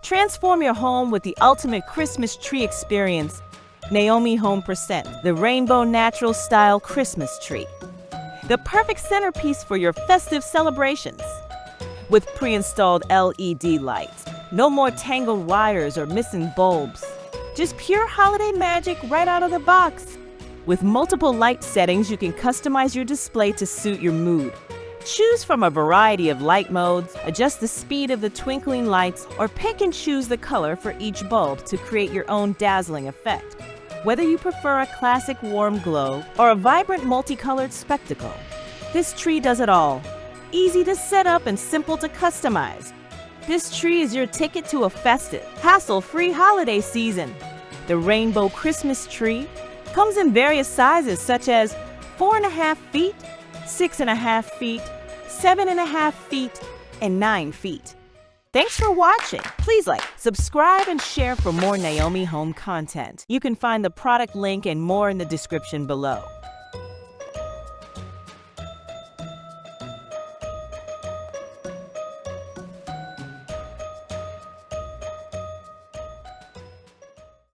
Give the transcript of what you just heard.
Transform your home with the ultimate Christmas tree experience. Naomi Home presents the Rainbow Natural Style Christmas Tree, the perfect centerpiece for your festive celebrations. With pre-installed LED lights, no more tangled wires or missing bulbs. Just pure holiday magic right out of the box. With multiple light settings, you can customize your display to suit your mood. Choose from a variety of light modes, adjust the speed of the twinkling lights, or pick and choose the color for each bulb to create your own dazzling effect. Whether you prefer a classic warm glow or a vibrant multicolored spectacle, this tree does it all. Easy to set up and simple to customize. This tree is your ticket to a festive, hassle-free holiday season. The Rainbow Christmas Tree comes in various sizes such as 4.5 feet, 6.5 feet, 7.5 feet, and 9 feet. Thanks for watching. Please like, subscribe, and share for more Naomi Home content. You can find the product link and more in the description below.